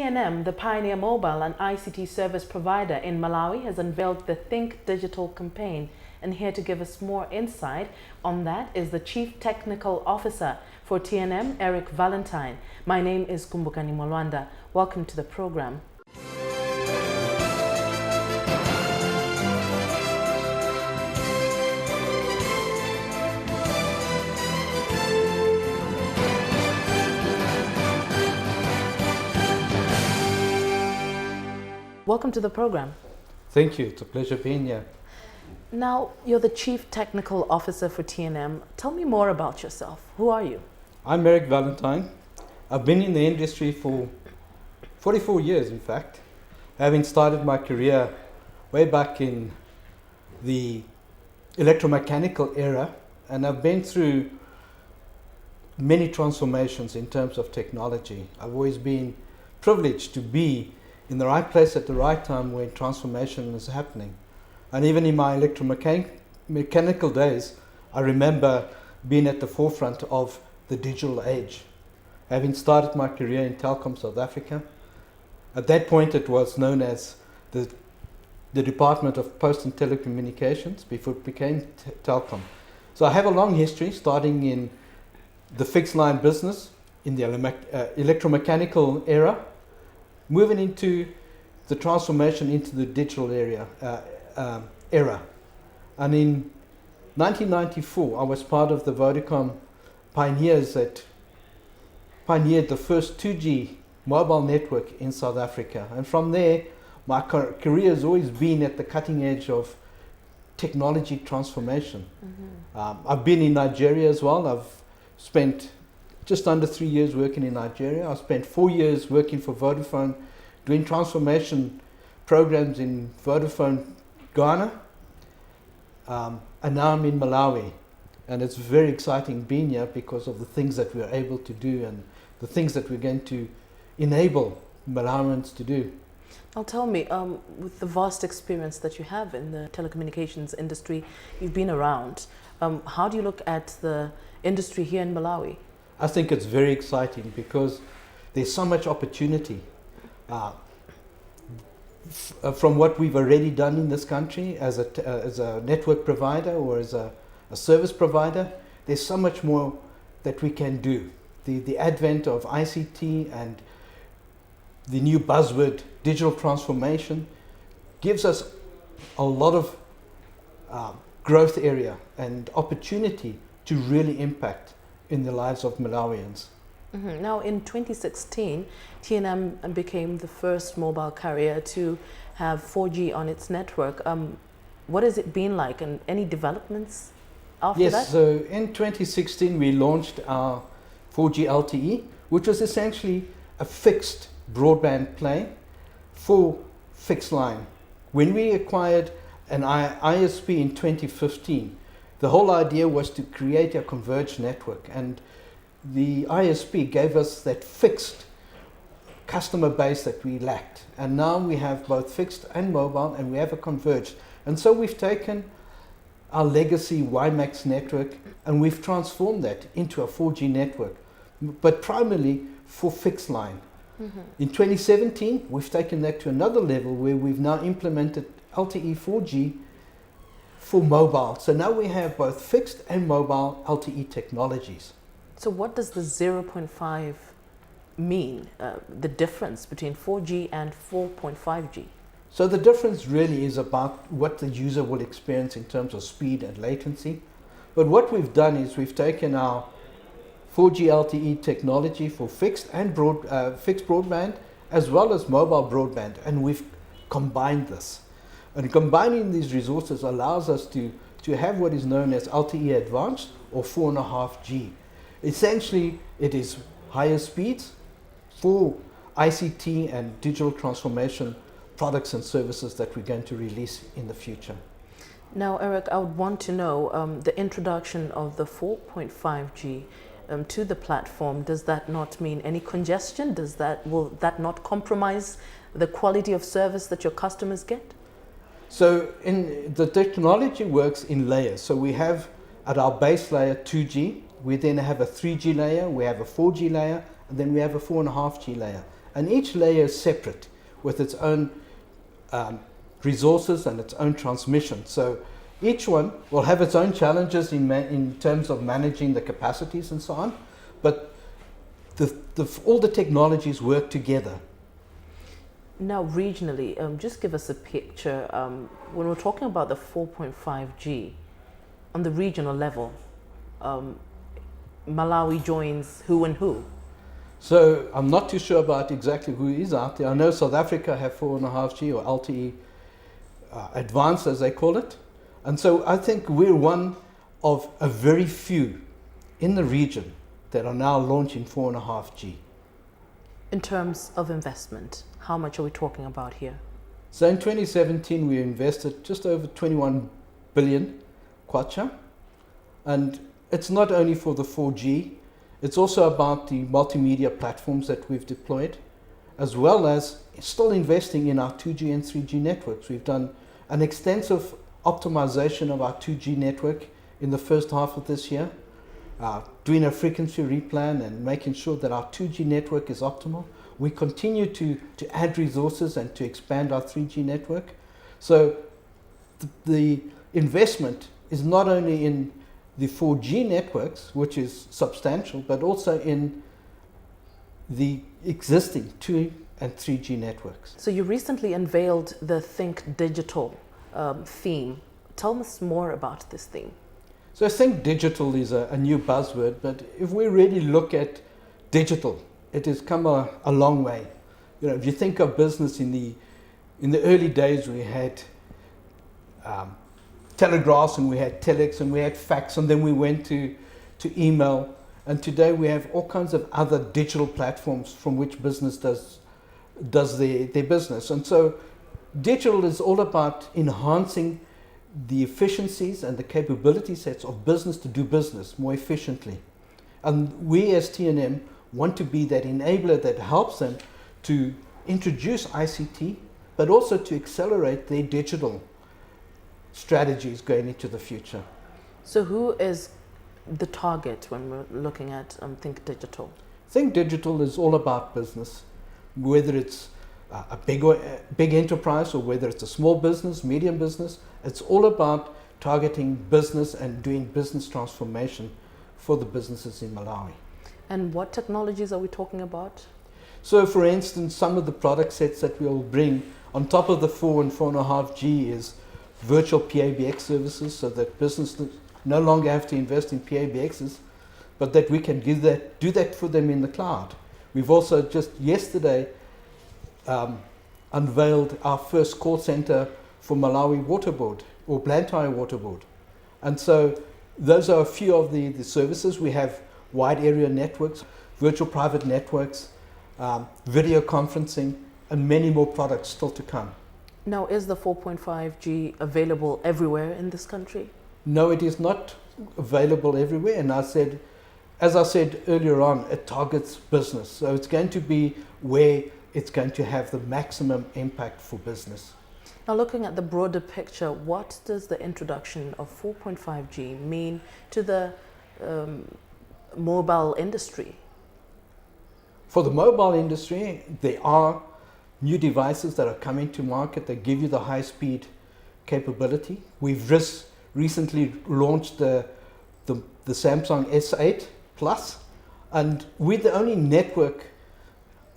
TNM, the pioneer mobile and ICT service provider in Malawi, has unveiled the Think Digital campaign. And here to give us more insight on that is the Chief Technical Officer for TNM, Eric Valentine. My name is Kumbukani Mwalwanda. Welcome to the program. Welcome to the program. Thank you. It's a pleasure being here. Now, you're the Chief Technical Officer for TNM. Tell me more about yourself. Who are you? I'm Eric Valentine. I've been in the industry for 44 years, in fact, having started my career way back in the electromechanical era, and I've been through many transformations in terms of technology. I've always been privileged to be in the right place at the right time when transformation is happening. And even in my electromechanical days, I remember being at the forefront of the digital age. Having started my career in Telecom South Africa, at that point it was known as the Department of Post and Telecommunications before it became Telecom. So I have a long history, starting in the fixed line business in the electromechanical era, moving into the transformation into the digital era. And in 1994, I was part of the Vodacom pioneers that pioneered the first 2G mobile network in South Africa. And from there, my career has always been at the cutting edge of technology transformation. I've been in Nigeria as well. I've spent just under 3 years working in Nigeria. I spent 4 years working for Vodafone, doing transformation programs in Vodafone Ghana, and now I'm in Malawi. And it's very exciting being here because of the things that we're able to do and the things that we're going to enable Malawians to do. Now tell me, with the vast experience that you have in the telecommunications industry, you've been around, how do you look at the industry here in Malawi? I think it's very exciting because there's so much opportunity. From what we've already done in this country as a network provider or as a service provider, there's so much more that we can do. The advent of ICT and the new buzzword digital transformation gives us a lot of growth area and opportunity to really impact in the lives of Malawians. Now, in 2016, TNM became the first mobile carrier to have 4G on its network. What has it been like, and any developments after that? Yes, so in 2016 we launched our 4G LTE, which was essentially a fixed broadband play for fixed line. When we acquired an ISP in 2015, the whole idea was to create a converged network, and the ISP gave us that fixed customer base that we lacked. And now we have both fixed and mobile, and we have a converged. And so we've taken our legacy WiMAX network and we've transformed that into a 4G network, but primarily for fixed line. In 2017, we've taken that to another level where we've now implemented LTE 4G for mobile. So now we have both fixed and mobile LTE technologies. So what does the 0.5 mean, the difference between 4G and 4.5G? So the difference really is about what the user will experience in terms of speed and latency. But what we've done is we've taken our 4G LTE technology for fixed and fixed broadband as well as mobile broadband, and we've combined this. And combining these resources allows us to have what is known as LTE Advanced or 4.5G. Essentially, it is higher speeds for ICT and digital transformation products and services that we're going to release in the future. Now, Eric, I would want to know the introduction of the 4.5G to the platform. Does that not mean any congestion? Will that not compromise the quality of service that your customers get? So the technology works in layers. So we have at our base layer 2G, we then have a 3G layer, we have a 4G layer, and then we have a 4.5G layer. and each layer is separate with its own resources and its own transmission. So each one will have its own challenges in terms of managing the capacities and so on, but all the technologies work together. Now, regionally, just give us a picture. When we're talking about the 4.5G, on the regional level, Malawi joins who and who? So I'm not too sure about exactly who is out there. I know South Africa have 4.5G or LTE advanced, as they call it. And so I think we're one of a very few in the region that are now launching 4.5G. In terms of investment, how much are we talking about here? So in 2017, we invested just over 21 billion kwacha. And it's not only for the 4G, it's also about the multimedia platforms that we've deployed, as well as still investing in our 2G and 3G networks. We've done an extensive optimization of our 2G network in the first half of this year, doing a frequency replan and making sure that our 2G network is optimal. We continue to add resources and to expand our 3G network. So the investment is not only in the 4G networks, which is substantial, but also in the existing 2 and 3G networks. So you recently unveiled the Think Digital theme. Tell us more about this theme. So Think Digital is a new buzzword, but if we really look at digital, it has come a long way. You know, if you think of business in the early days, we had telegraphs and we had telex and we had fax, and then we went to email, and today we have all kinds of other digital platforms from which business does their business. And so digital is all about enhancing the efficiencies and the capability sets of business to do business more efficiently. And we as TNM want to be that enabler that helps them to introduce ICT, but also to accelerate their digital strategies going into the future. So who is the target when we're looking at Think Digital? Think Digital is all about business, whether it's a big enterprise or whether it's a small business, medium business. It's all about targeting business and doing business transformation for the businesses in Malawi. And what technologies are we talking about? So for instance, some of the product sets that we'll bring on top of the 4 and 4.5G is virtual PABX services, so that businesses no longer have to invest in PABXs, but that we can do that for them in the cloud. We've also just yesterday unveiled our first call center for Malawi Water Board, or Valentine Water Board. And so those are a few of the services. We have wide area networks, virtual private networks, video conferencing, and many more products still to come. Now, is the 4.5G available everywhere in this country? No, it is not available everywhere. And as I said earlier on, it targets business. So it's going to be where it's going to have the maximum impact for business. Now, looking at the broader picture, what does the introduction of 4.5G mean to the mobile industry? For the mobile industry, there are new devices that are coming to market that give you the high-speed capability. We've recently launched the Samsung S8 Plus, and we're the only network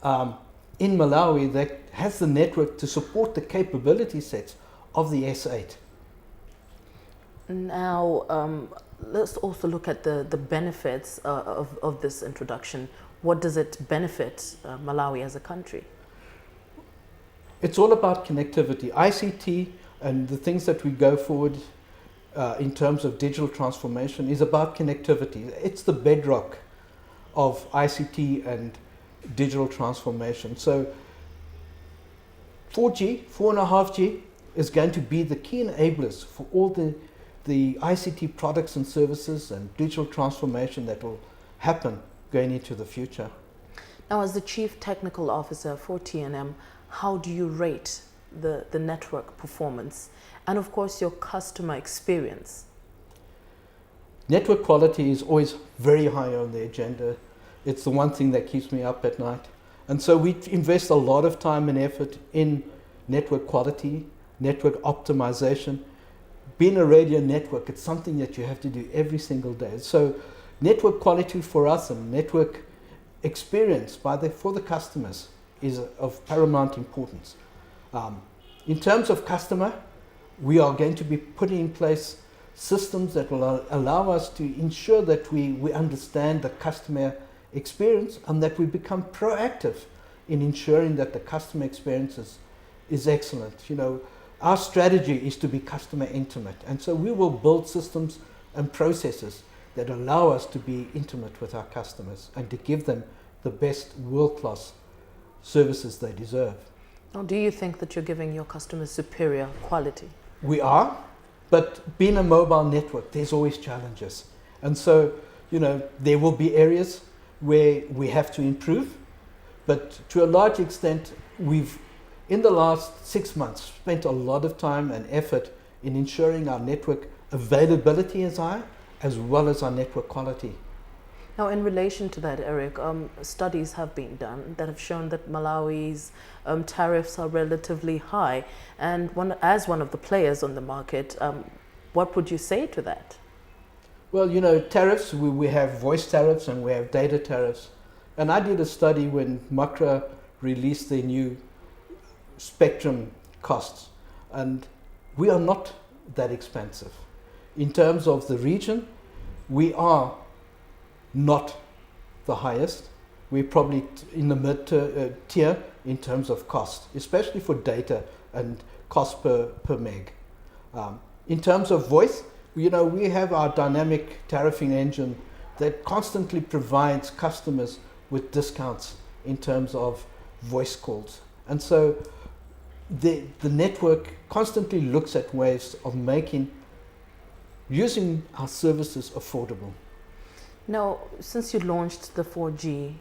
in Malawi that has the network to support the capability sets of the S8. Now, let's also look at the benefits of this introduction. What does it benefit Malawi as a country? It's all about connectivity. ICT and the things that we go forward in terms of digital transformation is about connectivity. It's the bedrock of ICT and digital transformation. So 4G, 4.5G is going to be the key enablers for all the ICT products and services and digital transformation that will happen going into the future. Now, as the Chief Technical Officer for TNM, how do you rate the network performance and, of course, your customer experience? Network quality is always very high on the agenda. It's the one thing that keeps me up at night. And so we invest a lot of time and effort in network quality, network optimization. Being a radio network, it's something that you have to do every single day. So network quality for us and network experience for the customers is of paramount importance. In terms of customer, we are going to be putting in place systems that will allow us to ensure that we understand the customer experience and that we become proactive in ensuring that the customer experience is excellent. You know, our strategy is to be customer intimate, and so we will build systems and processes that allow us to be intimate with our customers and to give them the best world-class services they deserve. Now, do you think that you're giving your customers superior quality? We are, but being a mobile network, there's always challenges. And so, you know, there will be areas where we have to improve, but to a large extent, we've, in the last 6 months, spent a lot of time and effort in ensuring our network availability is high, as well as our network quality. Now, in relation to that, Eric, studies have been done that have shown that Malawi's tariffs are relatively high. And as one of the players on the market, what would you say to that? Well, you know, tariffs, we have voice tariffs and we have data tariffs. And I did a study when Makra released their new spectrum costs. And we are not that expensive. In terms of the region, we are not the highest. We're probably in the mid tier in terms of cost, especially for data and cost per meg. In terms of voice, you know, we have our dynamic tariffing engine that constantly provides customers with discounts in terms of voice calls. And so the network constantly looks at ways of using our services affordable. Now, since you launched the 4G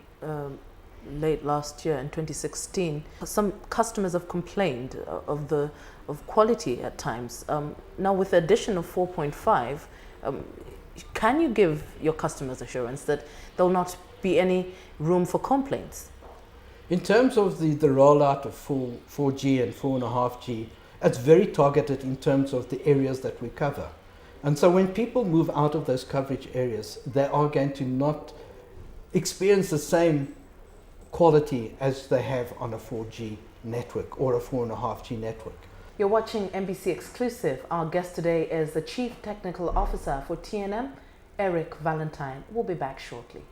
late last year in 2016, some customers have complained of quality at times. Now, with the addition of 4.5, can you give your customers assurance that there will not be any room for complaints? In terms of the rollout of 4G and 4.5G, it's very targeted in terms of the areas that we cover. And so when people move out of those coverage areas, they are going to not experience the same quality as they have on a 4G network or a 4.5G network. You're watching MBC Exclusive. Our guest today is the Chief Technical Officer for TNM, Eric Valentine. We'll be back shortly.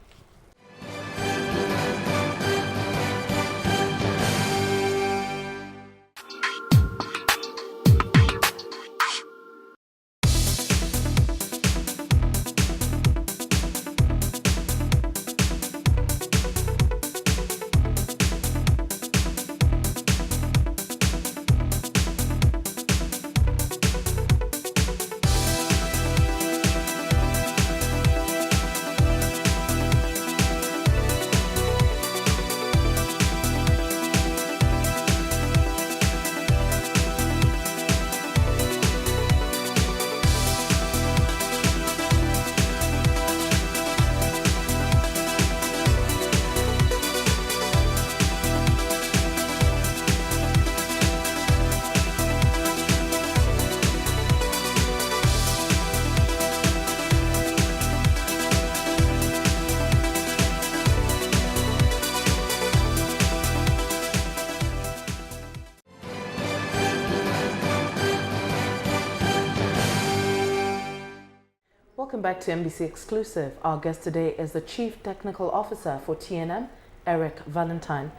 Welcome back to MBC Exclusive. Our guest today is the Chief Technical Officer for TNM, Eric Valentine.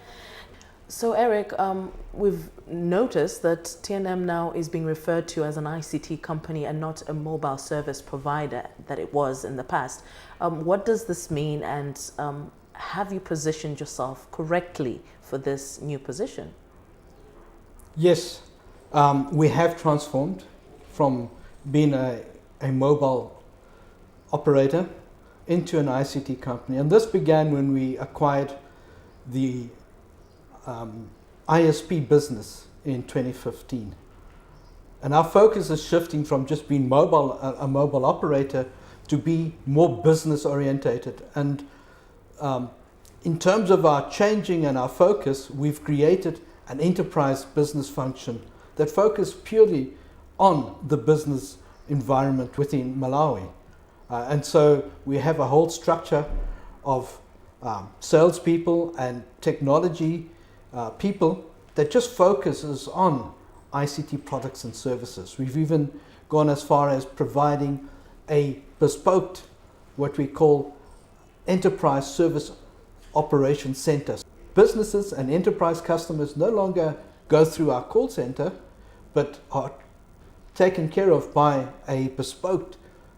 So Eric, we've noticed that TNM now is being referred to as an ICT company and not a mobile service provider that it was in the past. What does this mean, and have you positioned yourself correctly for this new position? Yes, we have transformed from being a mobile operator into an ICT company. And this began when we acquired the ISP business in 2015. And our focus is shifting from just being a mobile operator to be more business orientated. And in terms of our changing and our focus, we've created an enterprise business function that focuses purely on the business environment within Malawi. And so we have a whole structure of salespeople and technology people that just focuses on ICT products and services. We've even gone as far as providing a bespoke, what we call enterprise service operations center. Businesses and enterprise customers no longer go through our call center, but are taken care of by a bespoke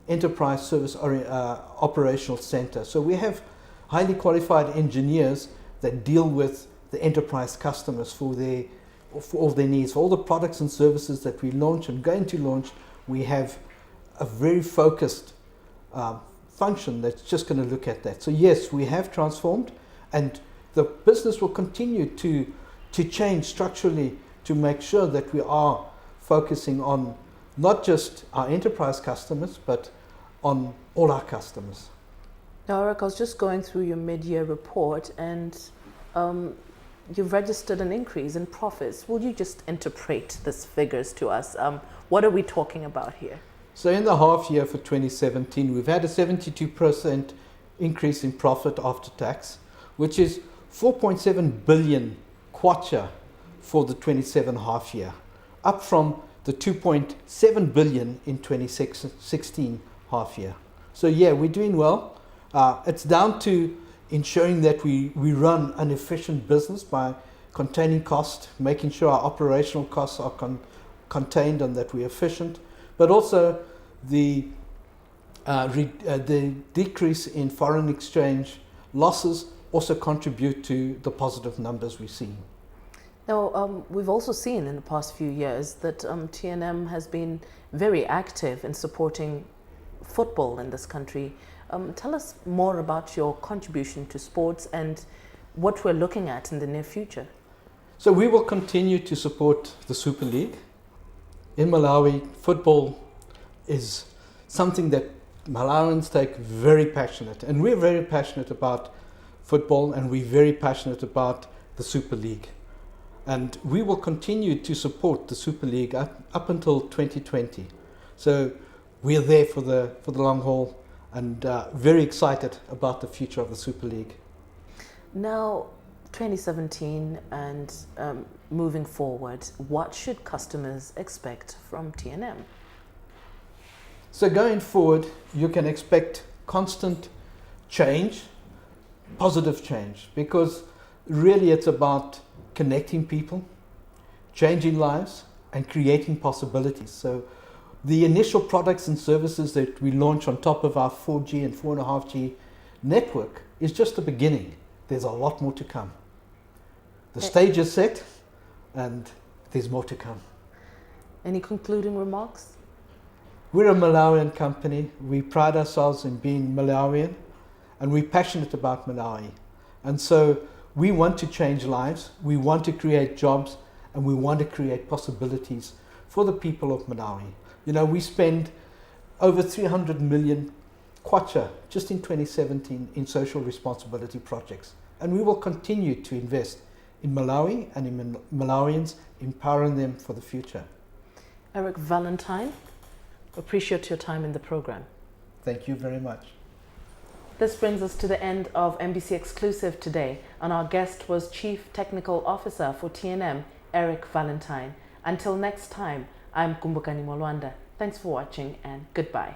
enterprise service operational center. So we have highly qualified engineers that deal with the enterprise customers for all their needs. For all the products and services that we launch and going to launch, we have a very focused function that's just going to look at that. So yes, we have transformed, and the business will continue to change structurally to make sure that we are focusing on not just our enterprise customers, but on all our customers. Now, Eric, I was just going through your mid-year report, and you've registered an increase in profits. Will you just interpret these figures to us? What are we talking about here? So in the half year for 2017, we've had a 72% increase in profit after tax, which is 4.7 billion kwacha for the 27 half year, up from the 2.7 billion in 2016 half year. So yeah, we're doing well. It's down to ensuring that we run an efficient business by containing cost, making sure our operational costs are contained and that we're efficient, but also the decrease in foreign exchange losses also contribute to the positive numbers we're seeing. Now, we've also seen in the past few years that TNM has been very active in supporting football in this country. Tell us more about your contribution to sports and what we're looking at in the near future. So we will continue to support the Super League. In Malawi, football is something that Malawians take very passionate, and we're very passionate about football, and we're very passionate about the Super League. And we will continue to support the Super League up until 2020. So we're there for the long haul, and very excited about the future of the Super League. Now, 2017 and moving forward, what should customers expect from TNM? So going forward, you can expect constant change, positive change, because really it's about connecting people, changing lives, and creating possibilities. So the initial products and services that we launch on top of our 4G and 4.5G network is just the beginning. There's a lot more to come. The stage is set, and there's more to come. Any concluding remarks? We're a Malawian company. We pride ourselves in being Malawian, and we're passionate about Malawi. And so we want to change lives, we want to create jobs, and we want to create possibilities for the people of Malawi. You know, we spend over 300 million kwacha just in 2017 in social responsibility projects. And we will continue to invest in Malawi and in Malawians, empowering them for the future. Eric Valentine, appreciate your time in the program. Thank you very much. This brings us to the end of MBC Exclusive today, and our guest was Chief Technical Officer for TNM, Eric Valentine. Until next time, I'm Kumbukani Molwanda. Thanks for watching, and goodbye.